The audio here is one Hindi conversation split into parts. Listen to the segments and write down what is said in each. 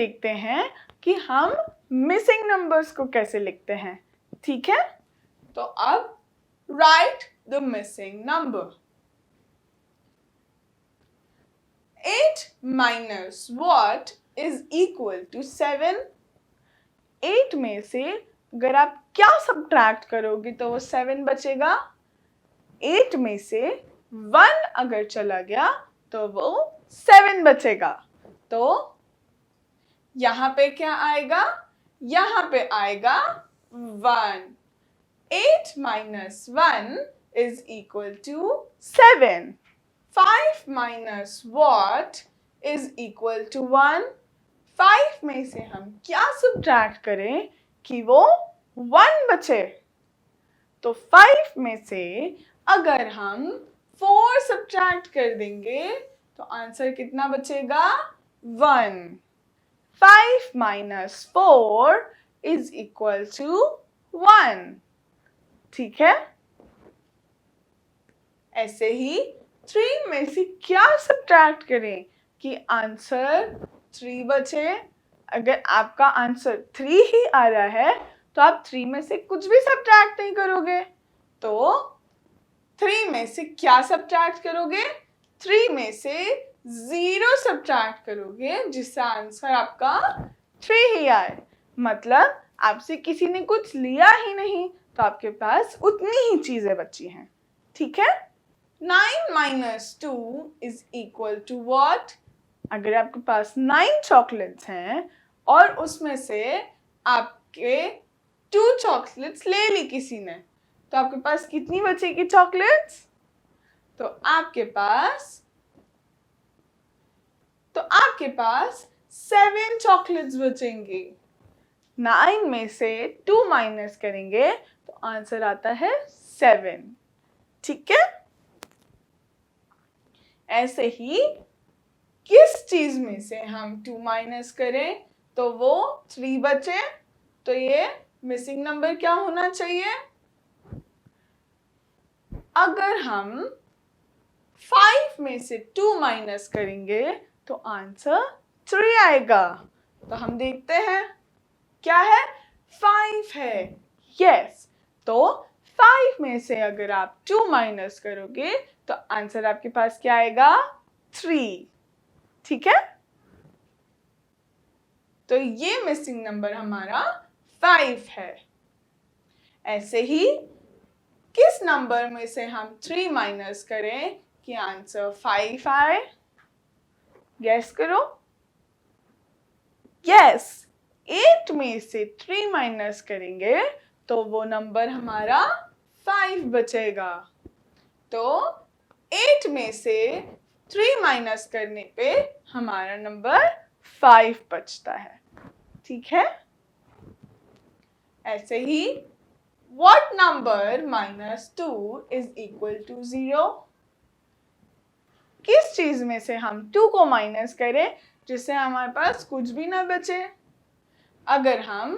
देखते हैं कि हम मिसिंग नंबर्स को कैसे लिखते हैं। ठीक है, तो अब right the missing number. 8 minus what is equal to 7? 8 में से अगर आप क्या सब्ट्रैक्ट करोगे तो वो 7 बचेगा। 8 में से 1 अगर चला गया तो वो 7 बचेगा। तो यहाँ पे क्या आएगा? यहाँ पे आएगा 1। 8 minus 1 is equal to 7. 5 minus what is equal to 1? 5 में से हम क्या सब्ट्रैक्ट करें कि वो 1 बचे? तो 5 में से अगर हम 4 सब्ट्रैक्ट कर देंगे तो आंसर कितना बचेगा? 1. 5 minus 4 is equal to 1. ठीक है, ऐसे ही 3 में से क्या सब्ट्रैक्ट करें कि आंसर 3 बचे? अगर आपका आंसर 3 ही आ रहा है तो आप 3 में से कुछ भी सब्ट्रैक्ट नहीं करोगे। तो 3 में से क्या सब्ट्रैक्ट करोगे? 3 में से 0 सब्ट्रैक्ट करोगे जिससे आंसर आपका 3 ही आए। मतलब आपसे किसी ने कुछ लिया ही नहीं तो आपके पास उतनी ही चीजें बची हैं। ठीक है, 9 minus 2 is equal to what? अगर आपके पास 9 चॉकलेट्स हैं और उसमें से आपके 2 चॉकलेट्स ले ली किसी ने, तो आपके पास कितनी बचेगी चॉकलेट्स? तो आपके पास 7 चॉकलेट्स बचेंगी। 9 में से 2 माइनस करेंगे तो आंसर आता है 7। ठीक है, ऐसे ही किस चीज में से हम 2 माइनस करें तो वो 3 बचे। तो ये मिसिंग नंबर क्या होना चाहिए? अगर हम 5 में से 2 माइनस करेंगे तो आंसर 3 आएगा। तो हम देखते हैं क्या है? 5 है। यस, तो 5 में से अगर आप 2 माइनस करोगे तो आंसर आपके पास क्या आएगा? 3। ठीक है, तो ये मिसिंग नंबर हमारा 5 है। ऐसे ही किस नंबर में से हम 3 माइनस करें कि आंसर 5 आए? गैस करो। यस, 8 में से 3 माइनस करेंगे तो वो नंबर हमारा 5 बचेगा। तो 8 में से 3 माइनस करने पे हमारा नंबर 5 बचता है। ठीक है, ऐसे ही what number minus 2 is equal to 0? किस चीज में से हम 2 को माइनस करें जिससे हमारे पास कुछ भी ना बचे? अगर हम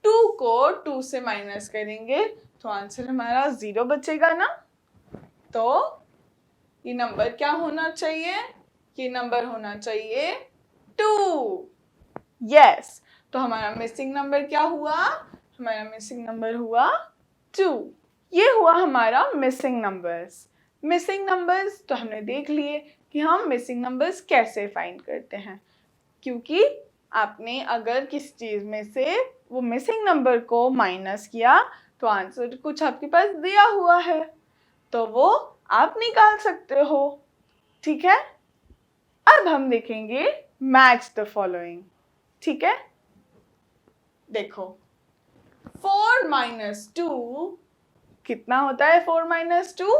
2 को 2 से माइनस करेंगे तो आंसर हमारा 0 बचेगा ना। तो ये नंबर क्या होना चाहिए? ये नंबर होना चाहिए 2। यस, तो हमारा मिसिंग नंबर क्या हुआ? हमारा मिसिंग नंबर हुआ 2। ये हुआ हमारा मिसिंग नंबर्स। मिसिंग नंबर्स तो हमने देख लिए कि हम मिसिंग नंबर्स कैसे फाइंड करते हैं, क्योंकि आपने अगर किसी चीज में से वो मिसिंग नंबर को माइनस किया तो आंसर कुछ आपके पास दिया हुआ है तो वो आप निकाल सकते हो। ठीक है, अब हम देखेंगे मैच द फॉलोइंग। ठीक है, देखो 4 minus 2 कितना होता है? 4 minus 2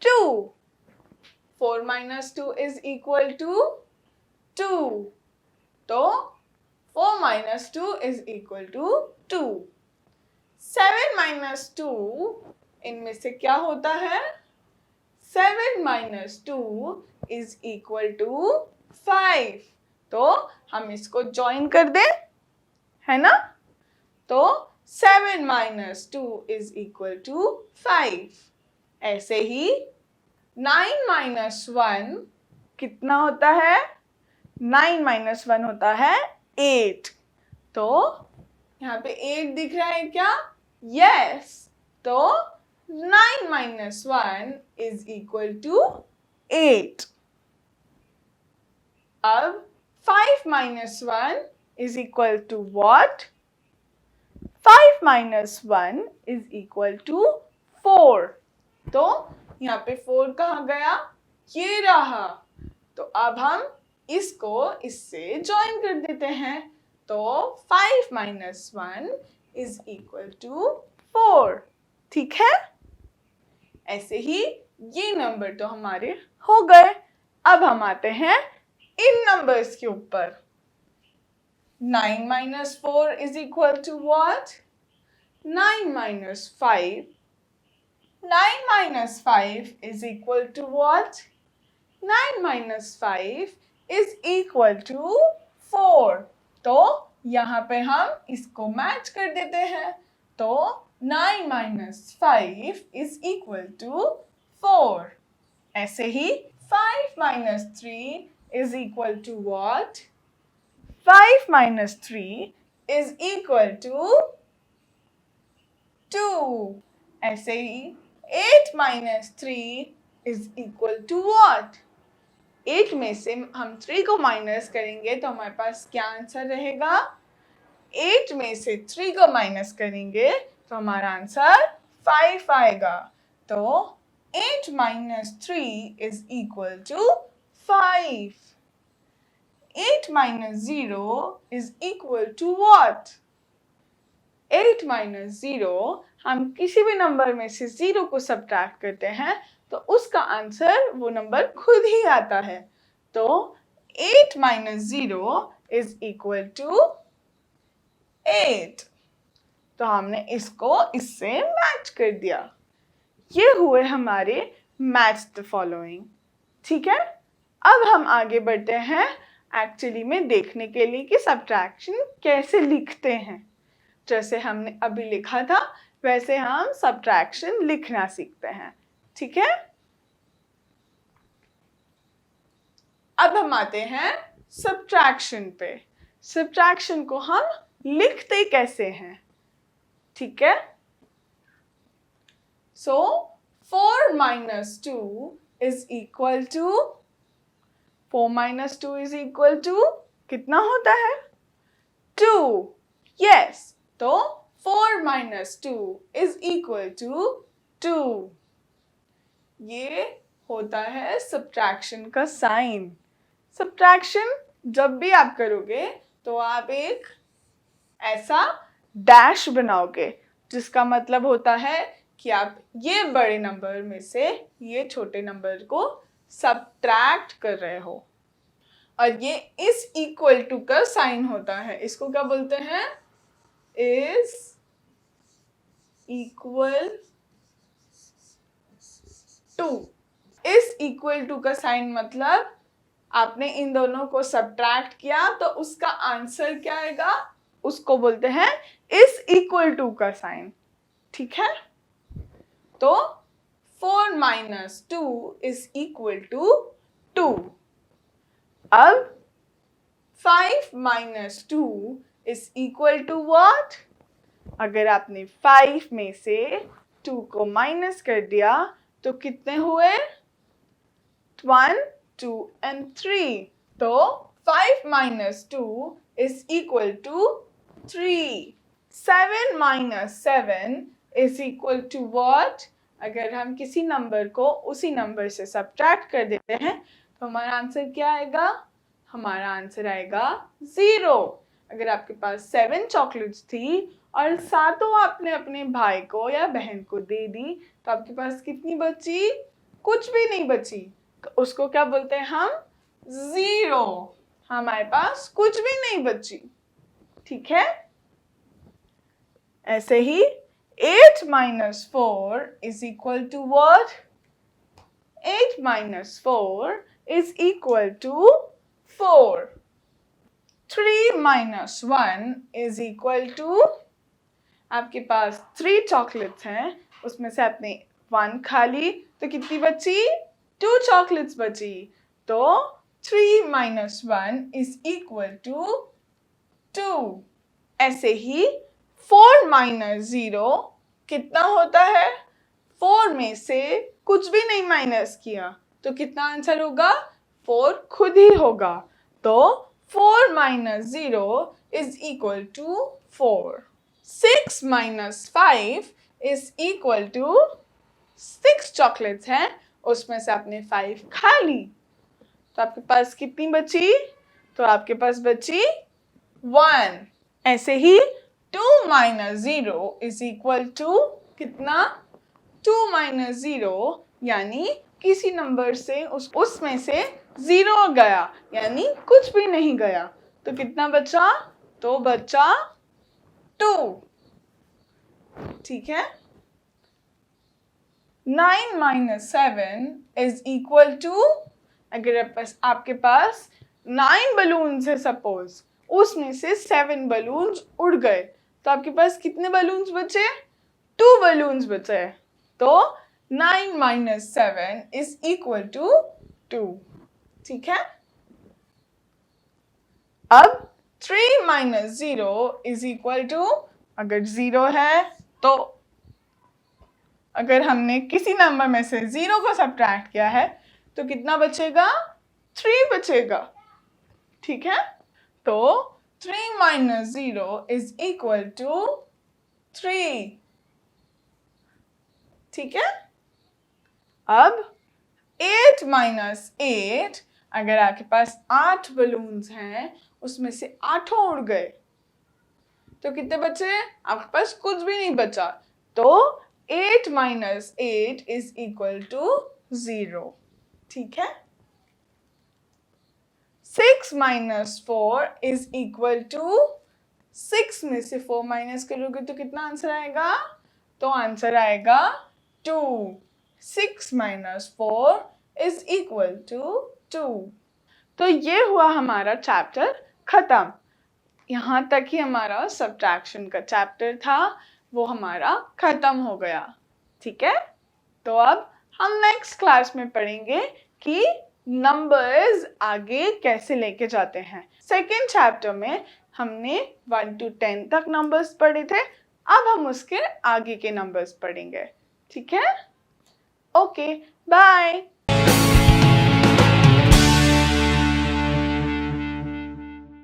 2। 4 minus 2 is equal to 2। तो 4 minus 2 is equal to 2। 7 minus 2 इनमें से क्या होता है? 7 minus 2 is equal to 5। तो हम इसको ज्वाइन कर दें, है ना? तो 7 minus 2 is equal to 5। ऐसे ही 9 minus 1 कितना होता है? 9 minus 1 होता है 8। तो यहाँ पे 8 दिख रहा है क्या? यस। तो 9 minus 1 is equal to 8. अब 5 minus 1 is equal to what? 5 minus 1 is equal to 4. तो यहाँ पे 4 कहाँ गया? ये रहा। तो अब हम इसको इससे ज्वाइन कर देते हैं। तो 5 minus 1 is equal to 4. ठीक है? ऐसे ही ये नंबर तो हमारे हो गए। अब हम आते हैं इन नंबर्स के ऊपर। 9 minus 4 is equal to what? 9 minus 5. 9 minus 5 is equal to what? 9 minus 5 is equal to 4. तो यहाँ पे हम इसको मैच कर देते हैं। तो 9 minus 5 is equal to 4. ऐसे ही 5 minus 3 is equal to what? 5 minus 3 is equal to 2. ऐसे ही 8 minus 3 is equal to what? 8 में से हम 3 को माइनस करेंगे तो हमारे पास क्या आंसर रहेगा? 8 में से 3 को माइनस करेंगे तो हमारा आंसर 5 आएगा। तो 8 minus 3 is equal to 5. 8 minus 0 is equal to what? 8 minus 0, हम किसी भी नंबर में से 0 को सब्ट्रैक्ट करते हैं तो उसका आंसर वो नंबर खुद ही आता है। तो 8 minus 0 is equal to 8. तो हमने इसको इससे मैच कर दिया। ये हुए हमारे मैच द फॉलोइंग। ठीक है? अब हम आगे बढ़ते हैं एक्चुअली में देखने के लिए कि सब्ट्रैक्शन कैसे लिखते हैं। जैसे हमने अभी लिखा था वैसे हम सब्ट्रैक्शन लिखना सीखते हैं। ठीक है? अब हम आते हैं सब्ट्रैक्शन पे। सब्ट्रैक्शन को हम लिखते कैसे हैं? ठीक है? So 4 minus 2 is equal to 4 minus 2 is equal to कितना होता है? 2. Yes. तो 4 minus 2 is equal to 2. ये होता है सब्ट्रैक्शन का साइन। सब्ट्रैक्शन जब भी आप करोगे तो आप एक ऐसा डैश बनाओगे जिसका मतलब होता है कि आप ये बड़े नंबर में से ये छोटे नंबर को सब्ट्रैक्ट कर रहे हो। और ये इस इक्वल टू का साइन होता है। इसको क्या बोलते हैं? Is equal to. इस इक्वल टू का साइन मतलब आपने इन दोनों को सब्ट्रैक्ट किया तो उसका आंसर क्या आएगा? उसको बोलते हैं इस इक्वल टू का साइन। ठीक है? तो 4 minus 2 is equal to 2. अब 5 minus 2 is equal to what? अगर आपने 5 में से 2 को माइनस कर दिया तो कितने हुए? 1, 2 and 3. तो 5 minus 2 is equal to 3. 7 minus 7 is equal to what? अगर हम किसी नंबर को उसी नंबर से सब्ट्रैक्ट कर देते हैं तो हमारा आंसर क्या आएगा? हमारा आंसर आएगा 0। अगर आपके पास 7 चॉकलेट्स थी और सातों आपने अपने भाई को या बहन को दे दी तो आपके पास कितनी बची? कुछ भी नहीं बची। तो उसको क्या बोलते हैं हम? 0। हमारे पास कुछ भी नहीं बची। ठीक है? ऐसे ही 8 minus 4 is equal to what? 8 minus 4 is equal to 4. 3 minus 1 is equal to, आपके पास 3 चॉकलेट्स हैं उसमें से आपने 1 खा ली तो कितनी बची? 2 चॉकलेट्स बची। तो 3 minus 1 is equal to 2। ऐसे ही 4 माइनस 0 कितना होता है? 4 में से कुछ भी नहीं माइनस किया तो कितना आंसर होगा? 4 खुद ही होगा। तो 4 minus 0 is equal to 4। 6 minus 5 is equal to 6 chocolates हैं, उसमें से आपने 5 खा ली, तो आपके पास कितनी बची? तो आपके पास बची 1। ऐसे ही 2 माइनस 0 इज इक्वल टू कितना? 2 माइनस 0 यानी किसी नंबर से उसमें से 0 गया, यानी कुछ भी नहीं गया, तो कितना बचा? तो बचा 2। ठीक है। 9 माइनस 7 इज इक्वल टू, अगर आपके पास 9 बलून्स है सपोज, उसमें से 7 बलून्स उड़ गए, तो आपके पास कितने बलून्स बचे? 2 बलून्स बचे। तो 9 माइनस 7 इज इक्वल टू 2। ठीक है। अब 3 माइनस 0 इज इक्वल टू, अगर 0 है तो अगर हमने किसी नंबर में से 0 को सब्ट्रैक्ट किया है तो कितना बचेगा? 3 बचेगा। ठीक है। तो 3 माइनस 0 इज इक्वल टू 3। ठीक है। अब 8 माइनस 8, अगर आपके पास 8 बलून्स हैं, उसमें से 8 उड़ गए, तो कितने बचे? आपके पास कुछ भी नहीं बचा। तो 8 माइनस 8 इज इक्वल टू 0। ठीक है। 6 माइनस 4 इज इक्वल टू, 6 में से 4 माइनस करोगे तो कितना आंसर आएगा? तो आंसर आएगा 2। 6 माइनस 4 इज इक्वल टू 2। तो ये हुआ हमारा चैप्टर खत्म। यहाँ तक ही हमारा सब्ट्रैक्शन का चैप्टर था, वो हमारा खत्म हो गया। ठीक है। तो अब हम नेक्स्ट क्लास में पढ़ेंगे कि नंबर्स आगे कैसे लेके जाते हैं। सेकेंड चैप्टर में हमने 1 to 10 तक नंबर्स पढ़े थे, अब हम उसके आगे के नंबर्स पढ़ेंगे। ठीक है। Okay, bye.